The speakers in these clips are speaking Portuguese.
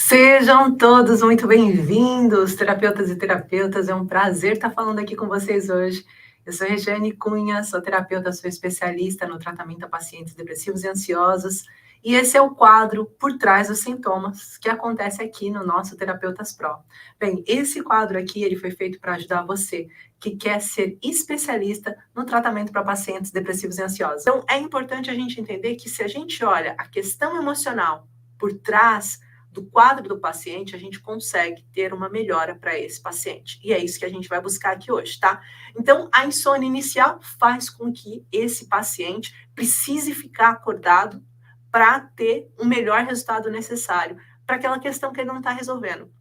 Sejam todos muito bem-vindos, terapeutas e terapeutas. É um prazer estar falando aqui com vocês hoje. Eu sou Regiane Cunha, sou terapeuta, sou especialista no tratamento a pacientes depressivos e ansiosos. E esse é o quadro Por Trás dos Sintomas, que acontece aqui no nosso Terapeutas Pro. Bem, esse quadro aqui ele foi feito para ajudar você que quer ser especialista no tratamento para pacientes depressivos e ansiosos. Então, é importante a gente entender que se a gente olha a questão emocional por trás do quadro do paciente, a gente consegue ter uma melhora para esse paciente. E é isso que a gente vai buscar aqui hoje, tá? Então, a insônia inicial faz com que esse paciente precise ficar acordado para ter o melhor resultado necessário para aquela questão que ele não está resolvendo.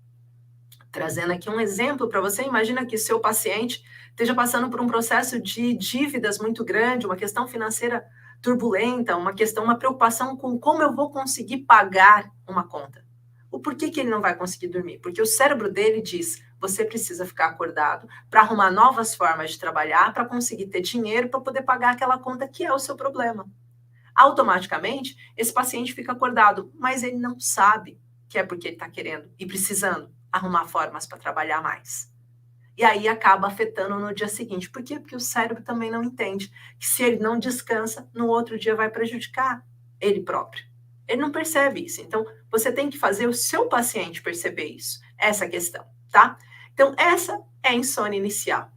Trazendo aqui um exemplo para você, imagina que seu paciente esteja passando por um processo de dívidas muito grande, uma questão financeira turbulenta, uma preocupação com como eu vou conseguir pagar uma conta. O porquê que ele não vai conseguir dormir? Porque o cérebro dele diz, você precisa ficar acordado para arrumar novas formas de trabalhar, para conseguir ter dinheiro para poder pagar aquela conta que é o seu problema. Automaticamente, esse paciente fica acordado, mas ele não sabe que é porque ele está querendo e precisando arrumar formas para trabalhar mais. E aí acaba afetando no dia seguinte. Por quê? Porque o cérebro também não entende que se ele não descansa, no outro dia vai prejudicar ele próprio. Ele não percebe isso. Então, você tem que fazer o seu paciente perceber isso, essa questão, tá? Então, essa é a insônia inicial.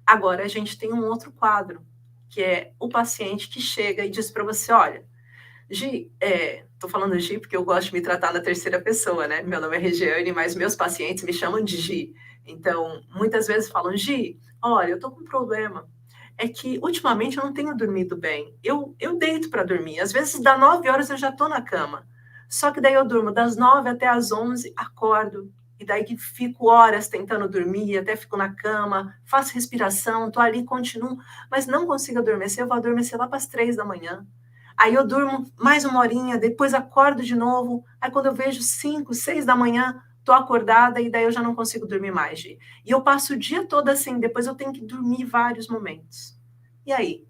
Agora, a gente tem um outro quadro, que é o paciente que chega e diz para você, olha, Gi, tô falando Gi porque eu gosto de me tratar na terceira pessoa, né? Meu nome é Regiane, mas meus pacientes me chamam de Gi. Então, muitas vezes falam, Gi, olha, eu tô com um problema. É que ultimamente eu não tenho dormido bem. Eu deito para dormir. Às vezes, das 9 horas eu já tô na cama. Só que daí eu durmo das 9 até as 11, acordo. E daí que fico horas tentando dormir, até fico na cama, faço respiração, tô ali, continuo, mas não consigo adormecer. Eu vou adormecer lá para as 3 da manhã. Aí eu durmo mais uma horinha, depois acordo de novo. Aí quando eu vejo 5, 6 da manhã, tô acordada e daí eu já não consigo dormir mais, Gi. E eu passo o dia todo assim, depois eu tenho que dormir vários momentos. E aí?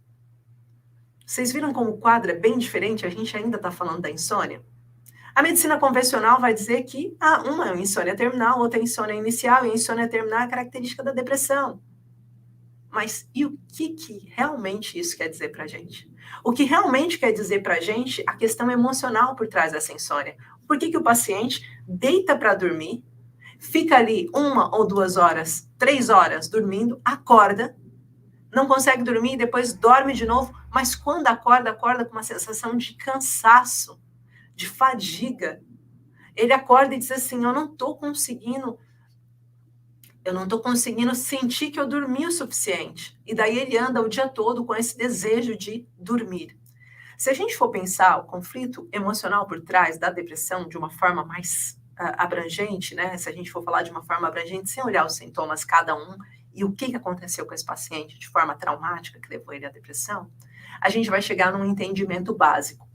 Vocês viram como o quadro é bem diferente? A gente ainda está falando da insônia? A medicina convencional vai dizer que uma é insônia terminal, outra é insônia inicial, e a insônia terminal é característica da depressão. Mas e o que realmente isso quer dizer para a gente? O que realmente quer dizer para a gente a questão emocional por trás dessa insônia? Por que o paciente deita para dormir, fica ali 1 ou 2 horas, 3 horas dormindo, acorda, não consegue dormir, depois dorme de novo, mas quando acorda, acorda com uma sensação de cansaço, de fadiga. Ele acorda e diz assim, eu não estou conseguindo sentir que eu dormi o suficiente. E daí ele anda o dia todo com esse desejo de dormir. Se a gente for pensar o conflito emocional por trás da depressão de uma forma mais abrangente, né? Se a gente for falar de uma forma abrangente, sem olhar os sintomas cada um e o que aconteceu com esse paciente de forma traumática que levou ele à depressão, a gente vai chegar num entendimento básico.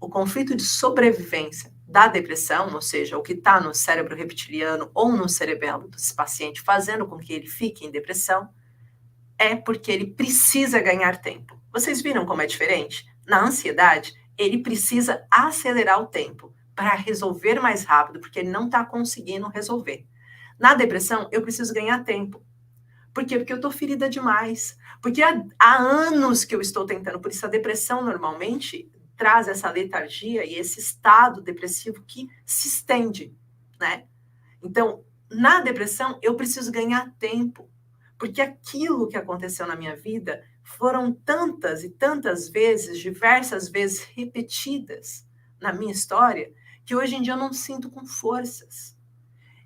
O conflito de sobrevivência da depressão, ou seja, o que está no cérebro reptiliano ou no cerebelo desse paciente fazendo com que ele fique em depressão, é porque ele precisa ganhar tempo. Vocês viram como é diferente? Na ansiedade, ele precisa acelerar o tempo para resolver mais rápido, porque ele não está conseguindo resolver. Na depressão, eu preciso ganhar tempo. Por quê? Porque eu estou ferida demais. Porque há anos que eu estou tentando. Por isso, a depressão normalmente traz essa letargia e esse estado depressivo que se estende, né? Então, na depressão, eu preciso ganhar tempo. Porque aquilo que aconteceu na minha vida foram tantas e tantas vezes, diversas vezes repetidas na minha história, que hoje em dia eu não sinto com forças.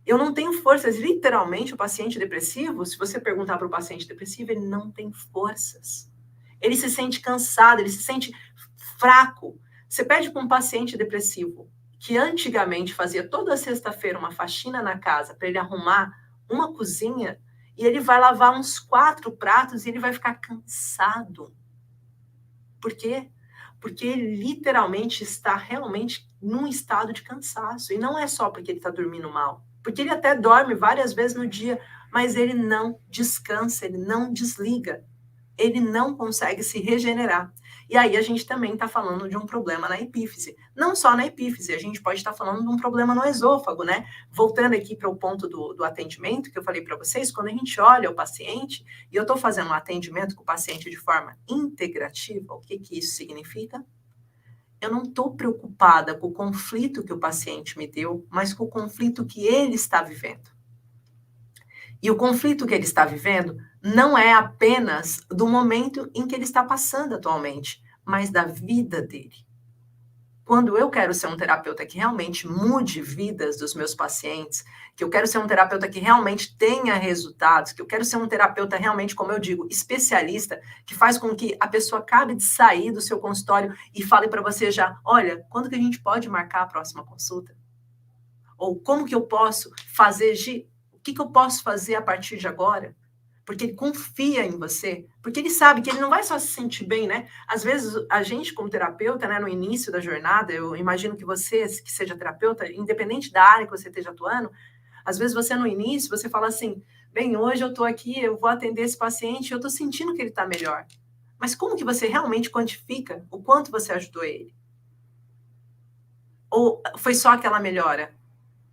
Eu não tenho forças. Literalmente, o paciente depressivo, se você perguntar para o paciente depressivo, ele não tem forças. Ele se sente cansado, ele se sente fraco. Você pede para um paciente depressivo, que antigamente fazia toda sexta-feira uma faxina na casa para ele arrumar uma cozinha, e ele vai lavar uns 4 pratos e ele vai ficar cansado. Por quê? Porque ele literalmente está realmente num estado de cansaço. E não é só porque ele está dormindo mal. Porque ele até dorme várias vezes no dia, mas ele não descansa, ele não desliga. Ele não consegue se regenerar. E aí a gente também está falando de um problema na epífise. Não só na epífise, a gente pode estar falando de um problema no esôfago, né? Voltando aqui para o ponto do atendimento que eu falei para vocês, quando a gente olha o paciente, e eu estou fazendo um atendimento com o paciente de forma integrativa, o que isso significa? Eu não estou preocupada com o conflito que o paciente me deu, mas com o conflito que ele está vivendo. E o conflito que ele está vivendo não é apenas do momento em que ele está passando atualmente, mas da vida dele. Quando eu quero ser um terapeuta que realmente mude vidas dos meus pacientes, que eu quero ser um terapeuta que realmente tenha resultados, que eu quero ser um terapeuta realmente, como eu digo, especialista, que faz com que a pessoa acabe de sair do seu consultório e fale para você já, olha, quando que a gente pode marcar a próxima consulta? Ou como que eu posso fazer, o que eu posso fazer a partir de agora? Porque ele confia em você, porque ele sabe que ele não vai só se sentir bem, né? Às vezes, a gente, como terapeuta, né, no início da jornada, eu imagino que você, que seja terapeuta, independente da área que você esteja atuando, às vezes você, no início, você fala assim, bem, hoje eu estou aqui, eu vou atender esse paciente, eu estou sentindo que ele está melhor. Mas como que você realmente quantifica o quanto você ajudou ele? Ou foi só aquela melhora?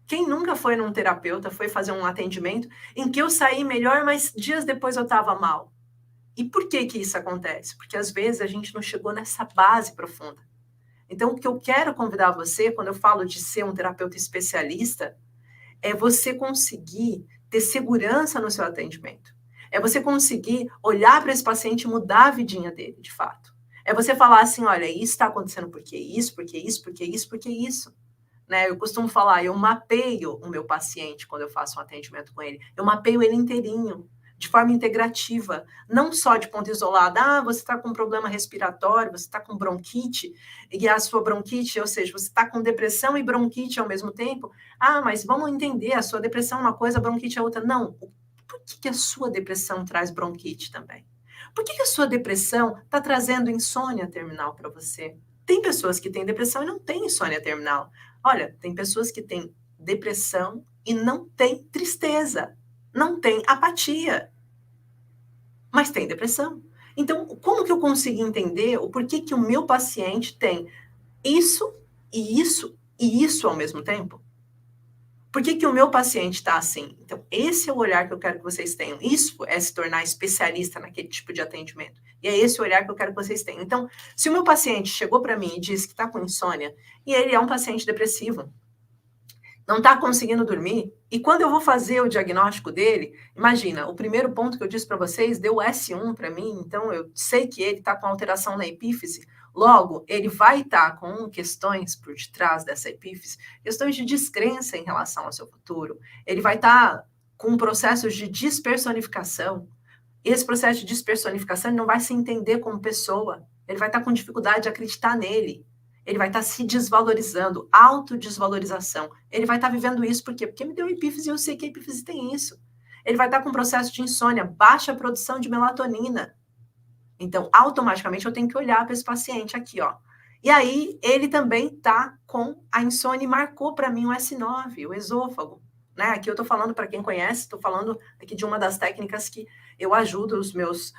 Quem nunca foi num terapeuta, foi fazer um atendimento em que eu saí melhor, mas dias depois eu estava mal? E por que isso acontece? Porque às vezes a gente não chegou nessa base profunda. Então, o que eu quero convidar você, quando eu falo de ser um terapeuta especialista, é você conseguir ter segurança no seu atendimento. É você conseguir olhar para esse paciente e mudar a vidinha dele, de fato. É você falar assim, olha, isso está acontecendo porque isso, porque isso, porque isso, porque isso. Né? Eu costumo falar, eu mapeio o meu paciente quando eu faço um atendimento com ele. Eu mapeio ele inteirinho, de forma integrativa, não só de ponto isolado. Ah, você está com um problema respiratório, você está com bronquite, e a sua bronquite, ou seja, você está com depressão e bronquite ao mesmo tempo. Ah, mas vamos entender, a sua depressão é uma coisa, a bronquite é outra. Não, por que a sua depressão traz bronquite também? Por que a sua depressão está trazendo insônia terminal para você? Tem pessoas que têm depressão e não têm insônia terminal. Olha, tem pessoas que têm depressão e não têm tristeza, não têm apatia, mas tem depressão. Então, como que eu consigo entender o porquê que o meu paciente tem isso e isso e isso ao mesmo tempo? Por que o meu paciente está assim? Então, esse é o olhar que eu quero que vocês tenham. Isso é se tornar especialista naquele tipo de atendimento. E é esse o olhar que eu quero que vocês tenham. Então, se o meu paciente chegou para mim e disse que está com insônia, e ele é um paciente depressivo, não está conseguindo dormir, e quando eu vou fazer o diagnóstico dele, imagina, o primeiro ponto que eu disse para vocês deu S1 para mim, então eu sei que ele está com alteração na epífise, logo, ele vai estar com questões por detrás dessa epífise, questões de descrença em relação ao seu futuro, ele vai estar com processos de despersonificação, e esse processo de despersonificação ele não vai se entender como pessoa, ele vai estar com dificuldade de acreditar nele, ele vai estar se desvalorizando, autodesvalorização. Ele vai estar vivendo isso por quê? Porque me deu epífise e eu sei que a epífise tem isso. Ele vai estar com processo de insônia, baixa produção de melatonina. Então, automaticamente, eu tenho que olhar para esse paciente aqui, ó. E aí, ele também está com a insônia e marcou para mim o S9, o esôfago. Né? Aqui eu estou falando, para quem conhece, estou falando aqui de uma das técnicas que eu ajudo os meus,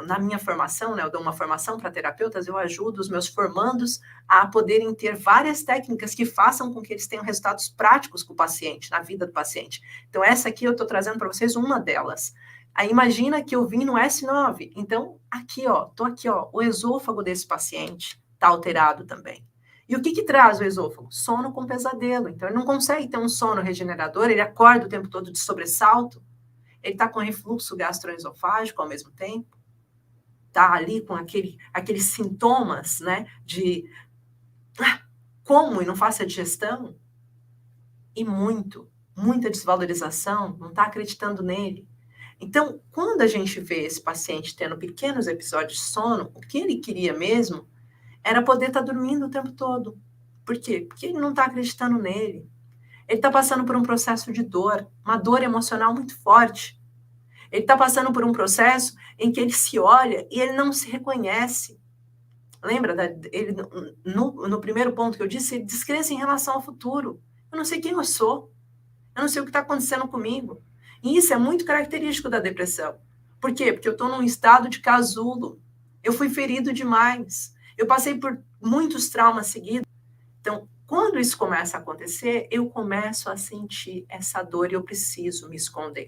na minha formação, né? Eu dou uma formação para terapeutas, eu ajudo os meus formandos a poderem ter várias técnicas que façam com que eles tenham resultados práticos com o paciente, na vida do paciente. Então, essa aqui eu estou trazendo para vocês uma delas. Aí imagina que eu vim no S9. Então, aqui, ó, tô aqui, ó, o esôfago desse paciente está alterado também. E o que traz o esôfago? Sono com pesadelo. Então, ele não consegue ter um sono regenerador, ele acorda o tempo todo de sobressalto, ele está com refluxo gastroesofágico ao mesmo tempo, está ali com aqueles sintomas, né, de como e não faço a digestão, e muita desvalorização, não está acreditando nele. Então, quando a gente vê esse paciente tendo pequenos episódios de sono, o que ele queria mesmo era poder estar dormindo o tempo todo. Por quê? Porque ele não está acreditando nele. Ele está passando por um processo de dor, uma dor emocional muito forte. Ele está passando por um processo em que ele se olha e ele não se reconhece. Lembra? Ele, no primeiro ponto que eu disse, ele descrença em relação ao futuro. Eu não sei quem eu sou. Eu não sei o que está acontecendo comigo. E isso é muito característico da depressão. Por quê? Porque eu estou num estado de casulo. Eu fui ferido demais. Eu passei por muitos traumas seguidos. Então, quando isso começa a acontecer, eu começo a sentir essa dor e eu preciso me esconder.